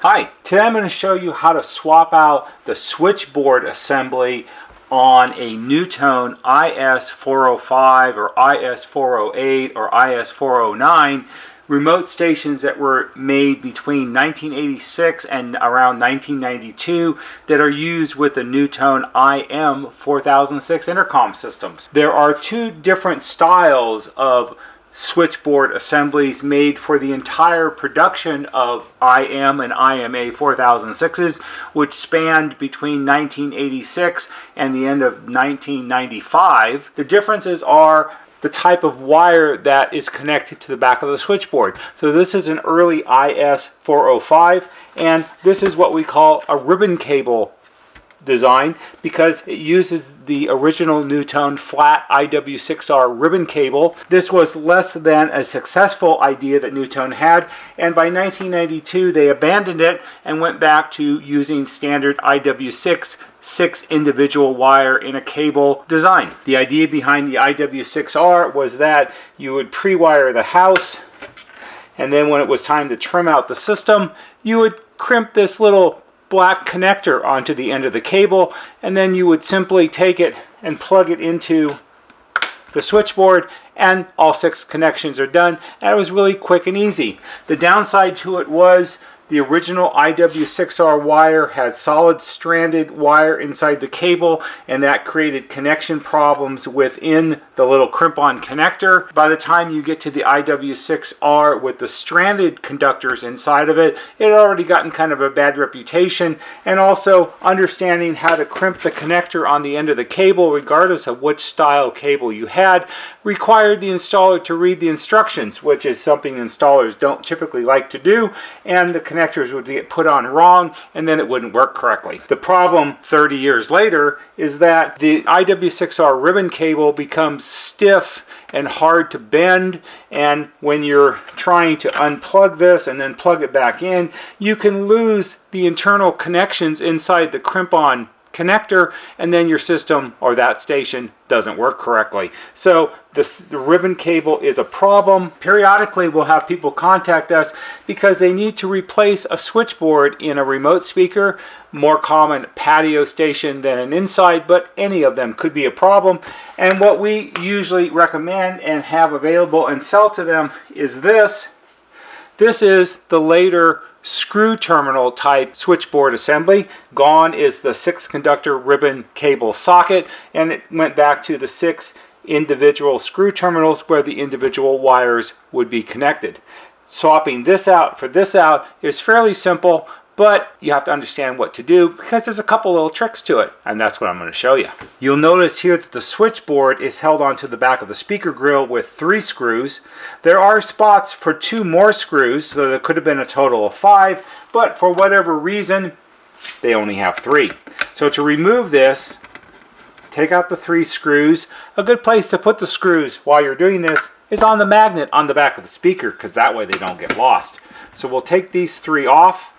Hi, today I'm going to show you how to swap out the switchboard assembly on a NuTone IS405 or IS408 or IS409 remote stations that were made between 1986 and around 1992 that are used with the NuTone IM4006 Intercom systems. There are two different styles of switchboard assemblies made for the entire production of IM and IMA 4006s, which spanned between 1986 and the end of 1995. The differences are the type of wire that is connected to the back of the switchboard. So this is an early IS405, and this is what we call a ribbon cable design because it uses the original NuTone flat IW6R ribbon cable. This was less than a successful idea that NuTone had, and by 1992 they abandoned it and went back to using standard IW6 6 individual wire in a cable design. The idea behind the IW6R was that you would pre-wire the house, and then when it was time to trim out the system, you would crimp this little black connector onto the end of the cable, and then you would simply take it and plug it into the switchboard, and all 6 connections are done, and it was really quick and easy. The downside to it was the original IW6R wire had solid stranded wire inside the cable, and that created connection problems within the little crimp-on connector. By the time you get to the IW6R with the stranded conductors inside of it, it had already gotten kind of a bad reputation, and also understanding how to crimp the connector on the end of the cable, regardless of which style cable you had, required the installer to read the instructions, which is something installers don't typically like to do, and the connectors would get put on wrong, and then it wouldn't work correctly. The problem 30 years later is that the IW6R ribbon cable becomes stiff and hard to bend, and when you're trying to unplug this and then plug it back in, you can lose the internal connections inside the crimp-on connector, and then your system or that station doesn't work correctly. So the ribbon cable is a problem. Periodically we'll have people contact us because they need to replace a switchboard in a remote speaker, more common patio station than an inside, but any of them could be a problem. And what we usually recommend and have available and sell to them is this. This is the later screw terminal type switchboard assembly. Gone is the 6 conductor ribbon cable socket, and it went back to the 6 individual screw terminals where the individual wires would be connected. Swapping this out for this out is fairly simple, but you have to understand what to do because there's a couple little tricks to it, and that's what I'm going to show you. You'll notice here that the switchboard is held onto the back of the speaker grill with 3 screws. There are spots for 2 more screws, so there could have been a total of 5, but for whatever reason, they only have 3. So to remove this, take out the 3 screws. A good place to put the screws while you're doing this is on the magnet on the back of the speaker, because that way they don't get lost. So we'll take these 3 off.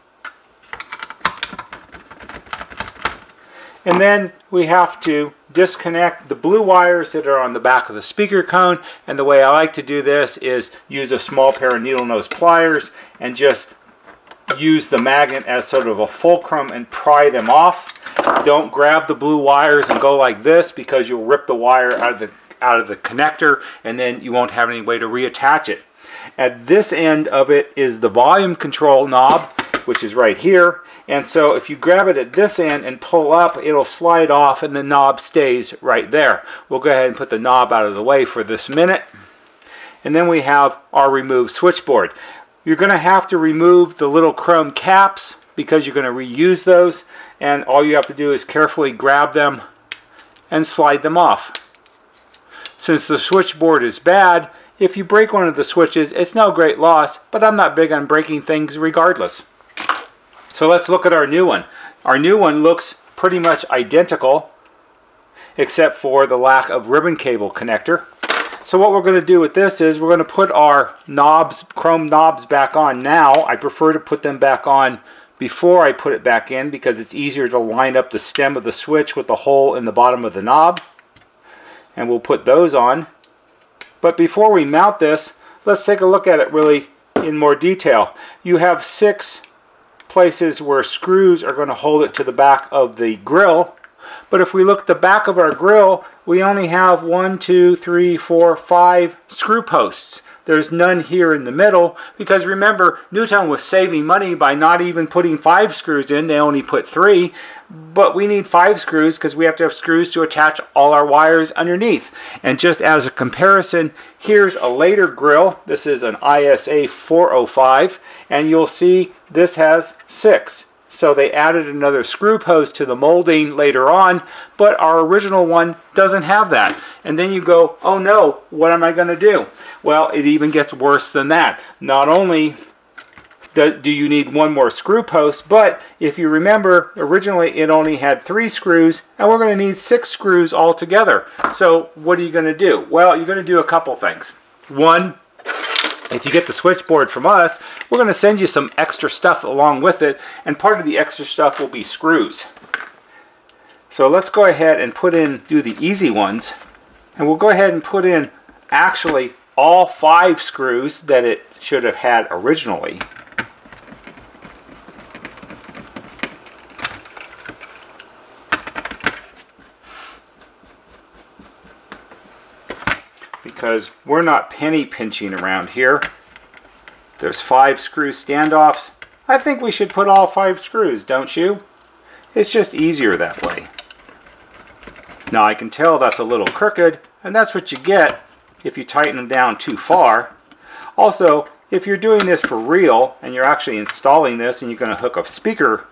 And then we have to disconnect the blue wires that are on the back of the speaker cone. And the way I like to do this is use a small pair of needle nose pliers and just use the magnet as sort of a fulcrum and pry them off. Don't grab the blue wires and go like this, because you'll rip the wire out of the connector, and then you won't have any way to reattach it. At this end of it is the volume control knob, which is right here. And so if you grab it at this end and pull up, it'll slide off and the knob stays right there. We'll go ahead and put the knob out of the way for this minute. And then we have our remove switchboard. You're going to have to remove the little chrome caps because you're going to reuse those. And all you have to do is carefully grab them and slide them off. Since the switchboard is bad, if you break one of the switches, it's no great loss, but I'm not big on breaking things regardless. So let's look at our new one. Our new one looks pretty much identical, except for the lack of ribbon cable connector. So what we're going to do with this is we're going to put our knobs, chrome knobs, back on now. I prefer to put them back on before I put it back in because it's easier to line up the stem of the switch with the hole in the bottom of the knob. And we'll put those on. But before we mount this, let's take a look at it really in more detail. You have 6 places where screws are going to hold it to the back of the grill. But if we look at the back of our grill, we only have 5 screw posts. There's none here in the middle, because remember, NuTone was saving money by not even putting 5 screws in. They only put 3, but we need 5 screws because we have to have screws to attach all our wires underneath. And just as a comparison, here's a later grill. This is an IS405, and you'll see this has 6. So they added another screw post to the molding later on, but our original one doesn't have that. And then you go, oh no, what am I going to do? Well, it even gets worse than that. Not only do you need one more screw post, but if you remember, originally it only had 3 screws, and we're going to need 6 screws altogether. So what are you going to do? Well, you're going to do a couple things. One, if you get the switchboard from us, we're going to send you some extra stuff along with it, and part of the extra stuff will be screws. So let's go ahead and do the easy ones, and we'll go ahead and put in actually all 5 screws that it should have had originally. Because we're not penny pinching around here. There's 5 screw standoffs. I think we should put all 5 screws, don't you? It's just easier that way. Now I can tell that's a little crooked, and that's what you get if you tighten them down too far. Also, if you're doing this for real and you're actually installing this and you're going to hook a speaker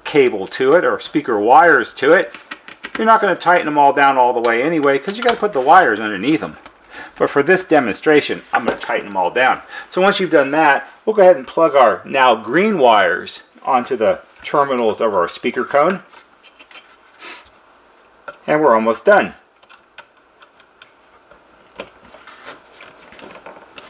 cable to it or speaker wires to it, you're not going to tighten them all down all the way anyway, because you got to put the wires underneath them. But for this demonstration, I'm going to tighten them all down. So once you've done that, we'll go ahead and plug our now green wires onto the terminals of our speaker cone. And we're almost done.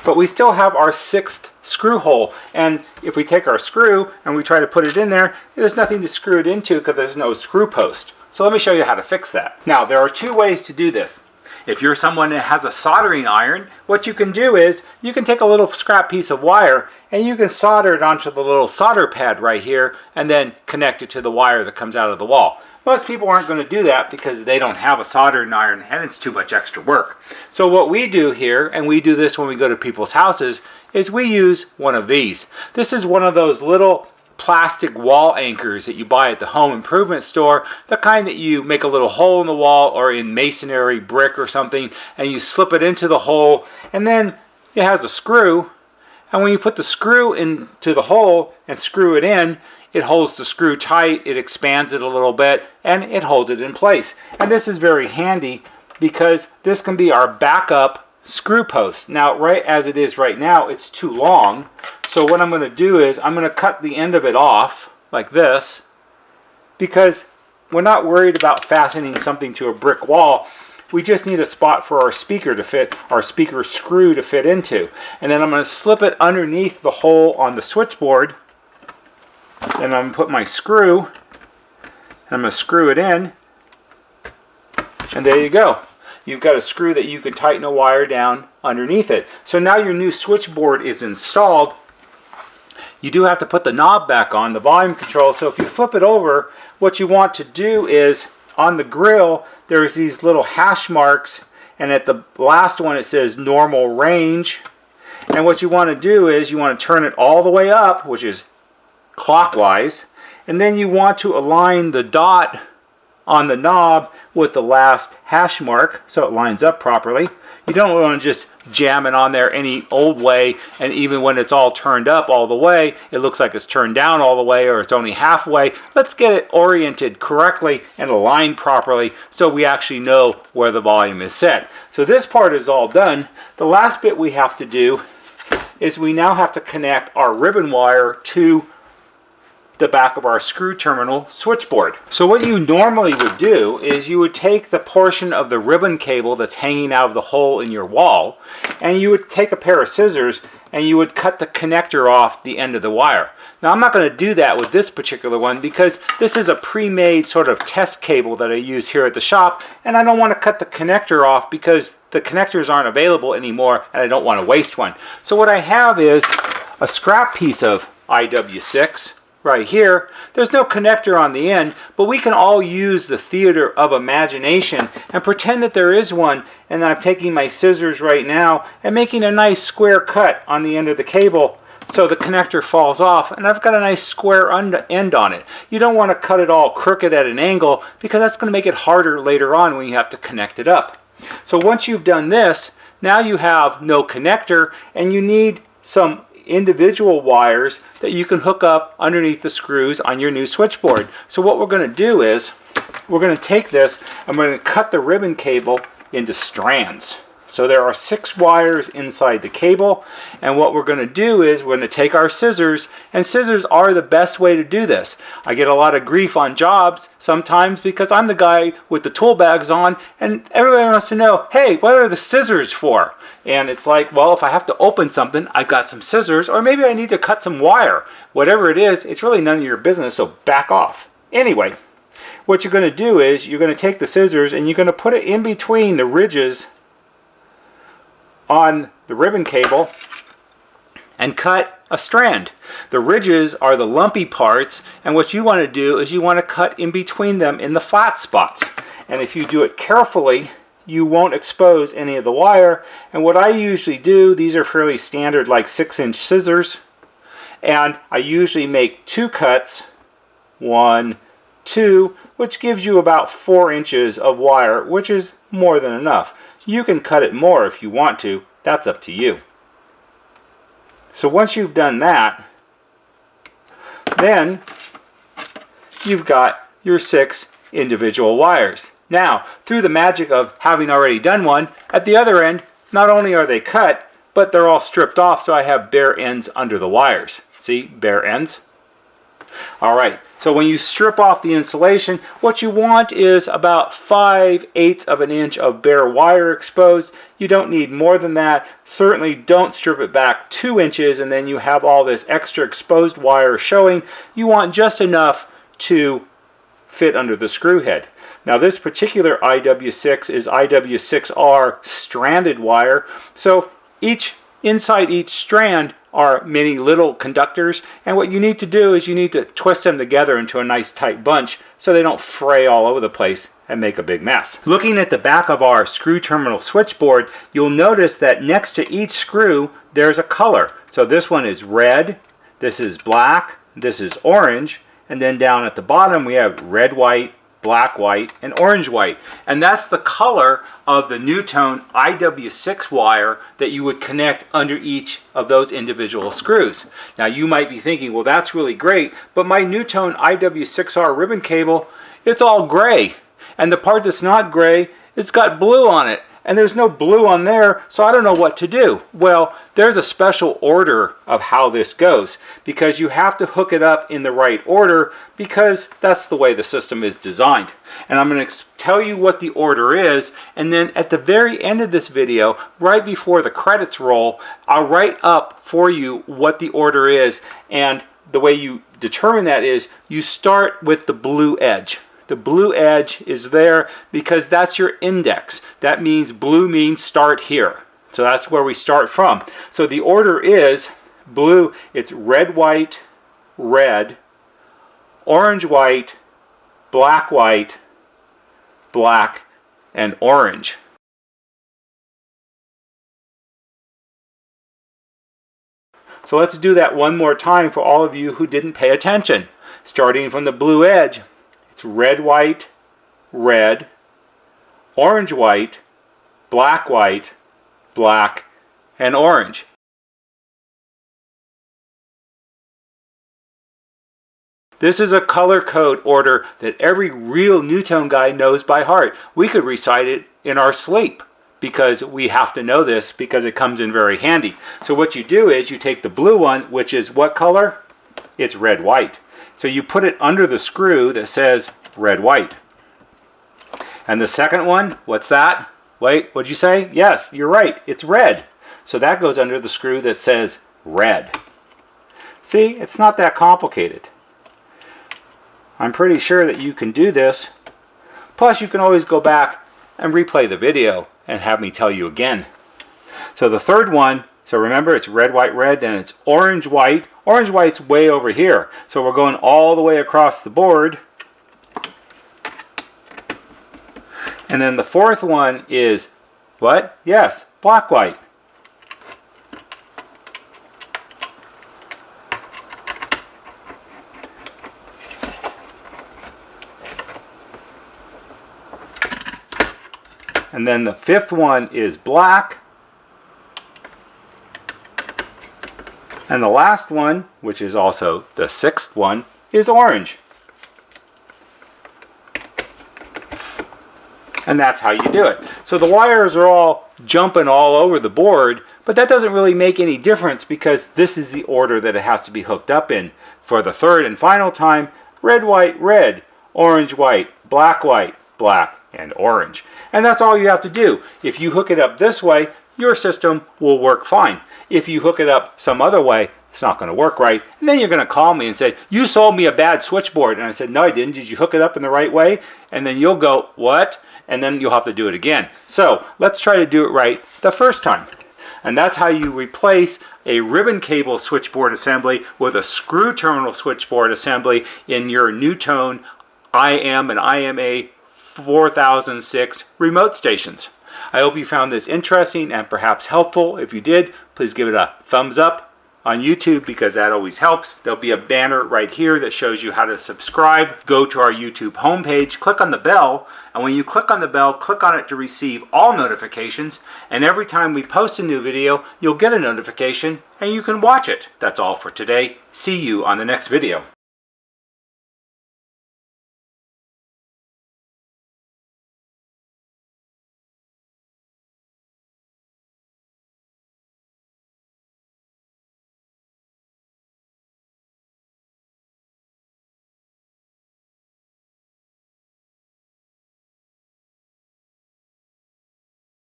But we still have our 6th screw hole. And if we take our screw and we try to put it in there, there's nothing to screw it into because there's no screw post. So let me show you how to fix that. Now, there are 2 ways to do this. If you're someone that has a soldering iron, what you can do is you can take a little scrap piece of wire and you can solder it onto the little solder pad right here and then connect it to the wire that comes out of the wall. Most people aren't going to do that because they don't have a soldering iron and it's too much extra work. So what we do here, and we do this when we go to people's houses, is we use one of these. This is one of those little plastic wall anchors that you buy at the home improvement store, the kind that you make a little hole in the wall or in masonry brick or something, and you slip it into the hole, and then it has a screw, and when you put the screw into the hole and screw it in, it holds the screw tight, it expands it a little bit, and it holds it in place. And this is very handy because this can be our backup screw post. Now, right as it is right now, it's too long. So what I'm going to do is I'm going to cut the end of it off like this, because we're not worried about fastening something to a brick wall. We just need a spot for our speaker to fit, our speaker screw to fit into. And then I'm going to slip it underneath the hole on the switchboard. Then I'm going to put my screw, and I'm going to screw it in. And there you go. You've got a screw that you can tighten a wire down underneath it. So now your new switchboard is installed. You do have to put the knob back on, the volume control. So if you flip it over, what you want to do is, on the grill, there's these little hash marks, and at the last one it says normal range. And what you want to do is you want to turn it all the way up, which is clockwise, and then you want to align the dot on the knob with the last hash mark so it lines up properly. You don't want to just jam it on there any old way, and even when it's all turned up all the way, it looks like it's turned down all the way or it's only halfway. Let's get it oriented correctly and aligned properly so we actually know where the volume is set. So this part is all done. The last bit we have to do is we now have to connect our ribbon wire to the back of our screw terminal switchboard. So what you normally would do is you would take the portion of the ribbon cable that's hanging out of the hole in your wall, and you would take a pair of scissors and you would cut the connector off the end of the wire. Now I'm not going to do that with this particular one because this is a pre-made sort of test cable that I use here at the shop, and I don't want to cut the connector off because the connectors aren't available anymore and I don't want to waste one. So what I have is a scrap piece of IW6, right here. There's no connector on the end, but we can all use the theater of imagination and pretend that there is one. And I'm taking my scissors right now and making a nice square cut on the end of the cable so the connector falls off, and I've got a nice square end on it. You don't want to cut it all crooked at an angle because that's going to make it harder later on when you have to connect it up. So once you've done this, now you have no connector and you need some individual wires that you can hook up underneath the screws on your new switchboard. So what we're going to do is we're going to take this and we're going to cut the ribbon cable into strands. So there are 6 wires inside the cable, and what we're going to do is we're going to take our scissors, and scissors are the best way to do this. I get a lot of grief on jobs sometimes because I'm the guy with the tool bags on, and everybody wants to know, hey, what are the scissors for? And it's like, well, if I have to open something, I've got some scissors, or maybe I need to cut some wire. Whatever it is, it's really none of your business, so back off. Anyway, what you're going to do is you're going to take the scissors and you're going to put it in between the ridges on the ribbon cable and cut a strand. The ridges are the lumpy parts, and what you want to do is you want to cut in between them in the flat spots. And if you do it carefully, you won't expose any of the wire. And what I usually do, these are fairly standard, like 6-inch scissors, and I usually make 2 cuts, 1, 2, which gives you about 4 inches of wire, which is more than enough. You can cut it more if you want to. That's up to you. So once you've done that, then you've got your 6 individual wires. Now, through the magic of having already done one, at the other end, not only are they cut, but they're all stripped off, so I have bare ends under the wires. See, bare ends. All right, so when you strip off the insulation, what you want is about 5/8 of an inch of bare wire exposed. You don't need more than that. Certainly don't strip it back 2 inches and then you have all this extra exposed wire showing. You want just enough to fit under the screw head. Now this particular IW6 is IW6R stranded wire, so inside each strand are many little conductors, and what you need to do is you need to twist them together into a nice tight bunch so they don't fray all over the place and make a big mess. Looking at the back of our screw terminal switchboard, you'll notice that next to each screw there's a color. So this one is red, this is black, this is orange, and then down at the bottom we have red, white, black, white, and orange, white. And that's the color of the NuTone IW6 wire that you would connect under each of those individual screws. Now you might be thinking, well, that's really great, but my NuTone IW6R ribbon cable, it's all gray. And the part that's not gray, it's got blue on it. And there's no blue on there, so I don't know what to do. Well, there's a special order of how this goes, because you have to hook it up in the right order, because that's the way the system is designed. And I'm going to tell you what the order is, and then at the very end of this video, right before the credits roll, I'll write up for you what the order is. And the way you determine that is you start with the blue edge. The blue edge is there because that's your index. That means blue means start here. So that's where we start from. So the order is blue, it's red, white, red, orange, white, black, and orange. So let's do that one more time for all of you who didn't pay attention. Starting from the blue edge. It's red, white, red, orange, white, black, and orange. This is a color code order that every real NuTone guy knows by heart. We could recite it in our sleep because we have to know this because it comes in very handy. So what you do is you take the blue one, which is what color? It's red, white. So you put it under the screw that says red, white. And the second one, what's that? Wait, what'd you say? Yes, you're right, it's red. So that goes under the screw that says red. See, it's not that complicated. I'm pretty sure that you can do this. Plus, you can always go back and replay the video and have me tell you again. So the third one So remember, it's red, white, red, then it's orange, white. Orange, white's way over here. So we're going all the way across the board. And then the fourth one is what? Yes, black, white. And then the fifth one is black. And the last one, which is also the sixth one, is orange. And that's how you do it. So the wires are all jumping all over the board, but that doesn't really make any difference because this is the order that it has to be hooked up in. For the third and final time, red, white, red, orange, white, black, black, and orange. And that's all you have to do. If you hook it up this way, your system will work fine. If you hook it up some other way, it's not going to work right. And then you're going to call me and say, you sold me a bad switchboard. And I said, no, I didn't. Did you hook it up in the right way? And then you'll go, what? And then you'll have to do it again. So let's try to do it right the first time. And that's how you replace a ribbon cable switchboard assembly with a screw terminal switchboard assembly in your NuTone IM and IM4006 remote stations. I hope you found this interesting and perhaps helpful. If you did, please give it a thumbs up on YouTube because that always helps. There'll be a banner right here that shows you how to subscribe. Go to our YouTube homepage, click on the bell, and when you click on the bell, click on it to receive all notifications. And every time we post a new video, you'll get a notification and you can watch it. That's all for today. See you on the next video.